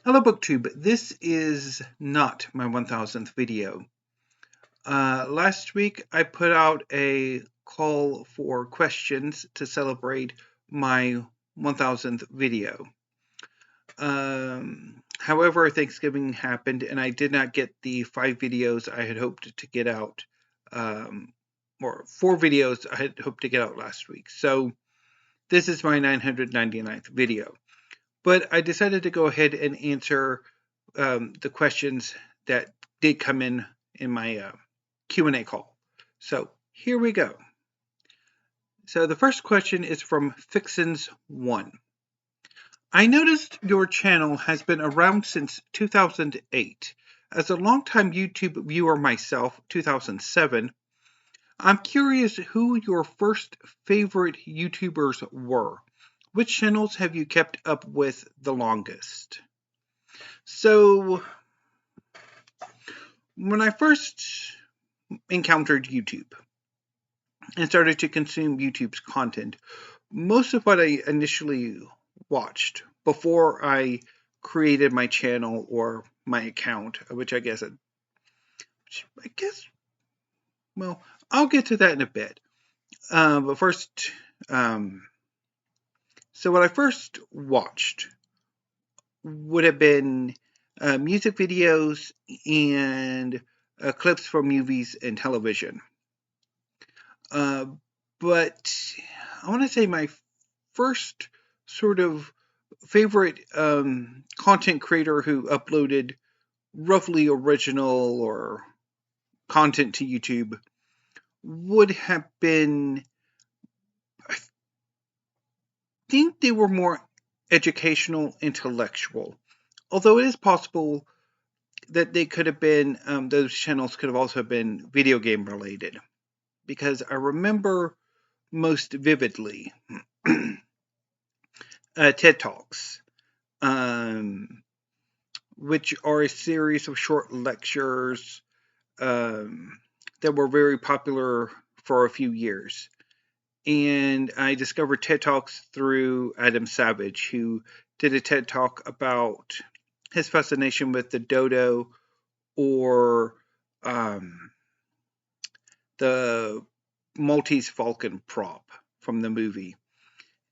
Hello BookTube, this is not my 1000th video. Last week I put out a call for questions to celebrate my 1000th video. However, Thanksgiving happened and I did not get the 5 videos I had hoped to get out, or 4 videos I had hoped to get out last week. So this is my 999th video. But I decided to go ahead and answer the questions that did come in my Q&A call. So here we go. So the first question is from Fixins1. I noticed your channel has been around since 2008. As a longtime YouTube viewer myself, 2007, I'm curious who your first favorite YouTubers were. Which channels have you kept up with the longest? So, when I first encountered YouTube and started to consume YouTube's content, most of what I initially watched before I created my channel or my account, well, I'll get to that in a bit. But first, so what I first watched would have been music videos and clips from movies and television. But I want to say my first sort of favorite content creator who uploaded roughly original or content to YouTube would have been, I think they were more educational, intellectual. Although it is possible that they could have been, those channels could have also been video game related. Because I remember most vividly TED Talks, which are a series of short lectures that were very popular for a few years. And I discovered TED Talks through Adam Savage, who did a TED Talk about his fascination with the dodo or the Maltese Falcon prop from the movie.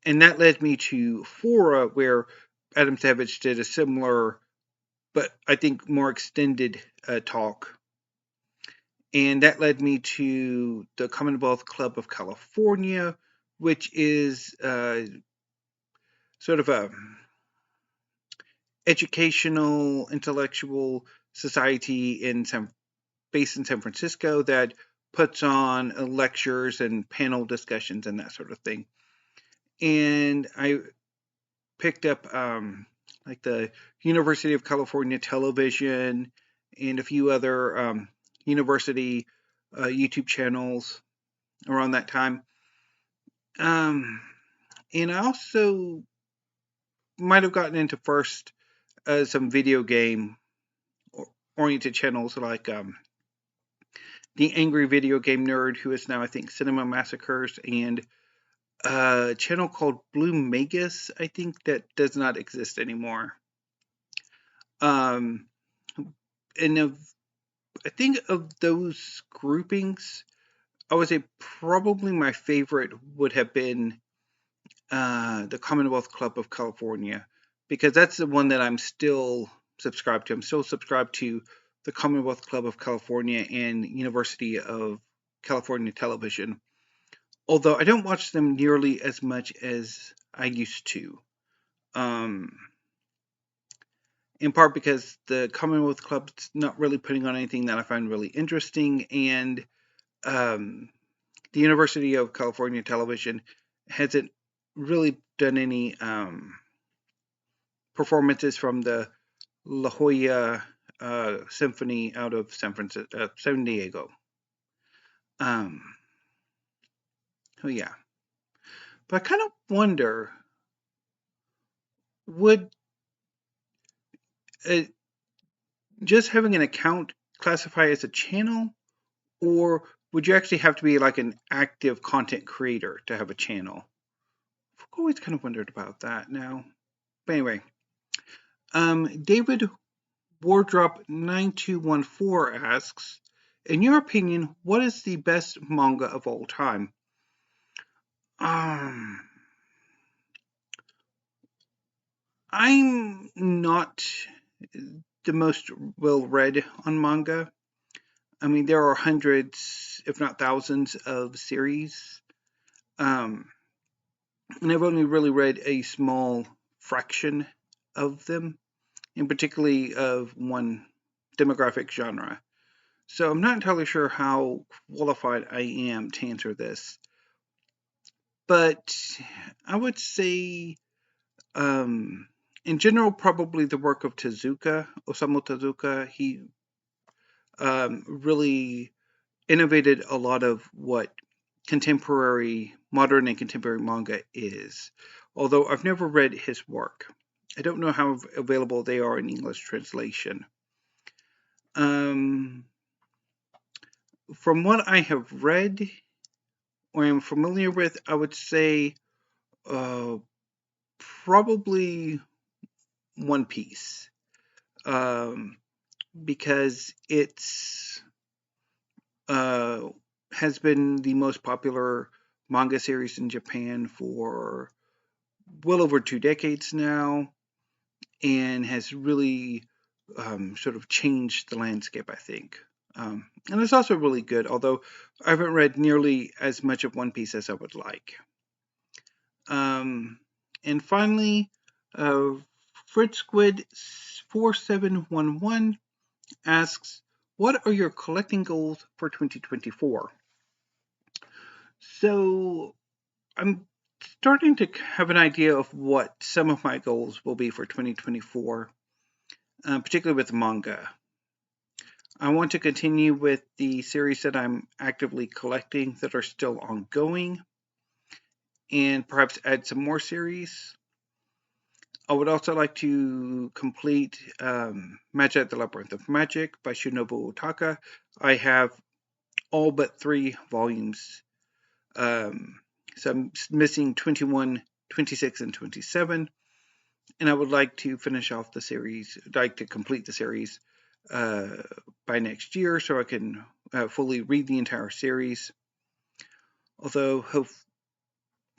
And that led me to Fora, where Adam Savage did a similar, but I think more extended talk. And that led me to the Commonwealth Club of California, which is sort of a educational, intellectual society based in San Francisco that puts on lectures and panel discussions and that sort of thing. And I picked up like the University of California Television and a few other university YouTube channels around that time. And I also might have gotten into first some video game oriented channels like the Angry Video Game Nerd, who is now, I think, Cinema Massacres, and a channel called Blue Magus, I think, that does not exist anymore. And I think of those groupings, I would say probably my favorite would have been the Commonwealth Club of California, because that's the one that I'm still subscribed to. I'm still subscribed to the Commonwealth Club of California and University of California Television, although I don't watch them nearly as much as I used to. In part because the Commonwealth Club's not really putting on anything that I find really interesting, and the University of California Television hasn't really done any performances from the La Jolla Symphony out of San Diego. Oh yeah. But I kind of wonder, would just having an account classify as a channel, or would you actually have to be like an active content creator to have a channel? I've always kind of wondered about that now. But anyway, David Wardrop 9214 asks, in your opinion, what is the best manga of all time? I'm not the most well read on manga. I mean, there are hundreds, if not thousands, of series. And I've only really read a small fraction of them, and particularly of one demographic genre. So I'm not entirely sure how qualified I am to answer this. But I would say, in general, probably the work of Tezuka, Osamu Tezuka. He really innovated a lot of what modern and contemporary manga is. Although I've never read his work. I don't know how available they are in English translation. From what I have read or am familiar with, I would say probably One Piece. Because it's has been the most popular manga series in Japan for well over 2 decades now, and has really sort of changed the landscape, I think. And it's also really good, although I haven't read nearly as much of One Piece as I would like. And finally, Fritz Squid 4711 asks, what are your collecting goals for 2024? So I'm starting to have an idea of what some of my goals will be for 2024, particularly with manga. I want to continue with the series that I'm actively collecting that are still ongoing, and perhaps add some more series. I would also like to complete Magic at the Labyrinth of Magic by Shinobu Otaka. I have all but 3 volumes. So I'm missing 21, 26, and 27. And I would like to finish off the series, like to complete the series by next year so I can fully read the entire series. Although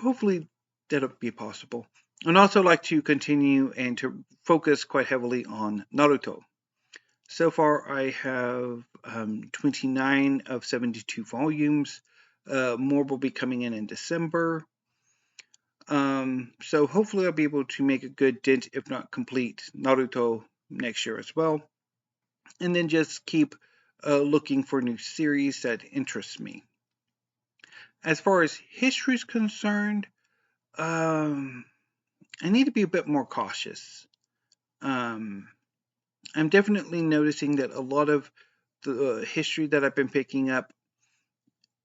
hopefully that'll be possible. And also like to continue and to focus quite heavily on Naruto. So far I have 29 of 72 volumes. More will be coming in December. So hopefully I'll be able to make a good dent, if not complete, Naruto next year as well. And then just keep looking for new series that interest me. As far as history is concerned, I need to be a bit more cautious. I'm definitely noticing that a lot of the history that I've been picking up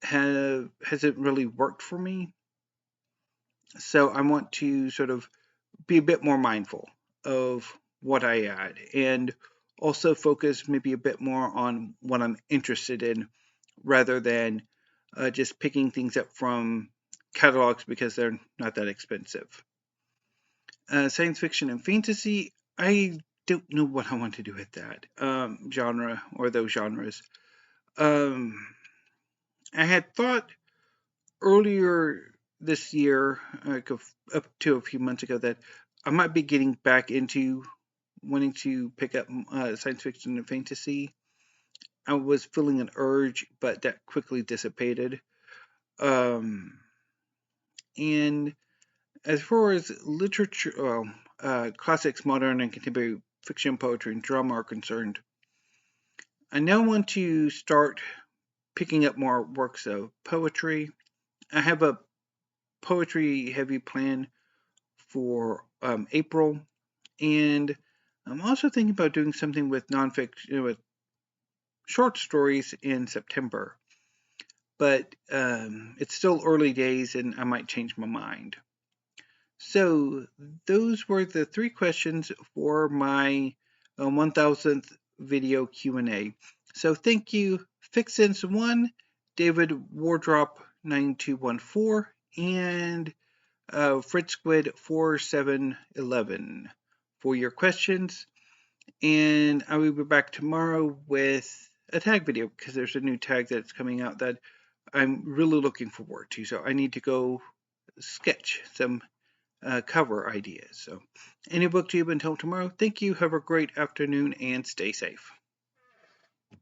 hasn't really worked for me. So I want to sort of be a bit more mindful of what I add and also focus maybe a bit more on what I'm interested in rather than just picking things up from catalogs because they're not that expensive. Science fiction and fantasy, I don't know what I want to do with that genre or those genres. I had thought earlier this year, like up to a few months ago, that I might be getting back into wanting to pick up science fiction and fantasy. I was feeling an urge, but that quickly dissipated. And as far as literature, classics, modern, and contemporary fiction, poetry, and drama are concerned, I now want to start picking up more works of poetry. I have a poetry heavy plan for April, and I'm also thinking about doing something with nonfiction, with short stories in September. But it's still early days, and I might change my mind. So those were the 3 questions for my 1000th video Q&A. So thank you, Fixins1, David Wardrop 9214, and Fritz Squid 4711 for your questions. And I will be back tomorrow with a tag video because there's a new tag that's coming out that I'm really looking forward to. So I need to go sketch some cover ideas. So any book to you until tomorrow. Thank you. Have a great afternoon and stay safe.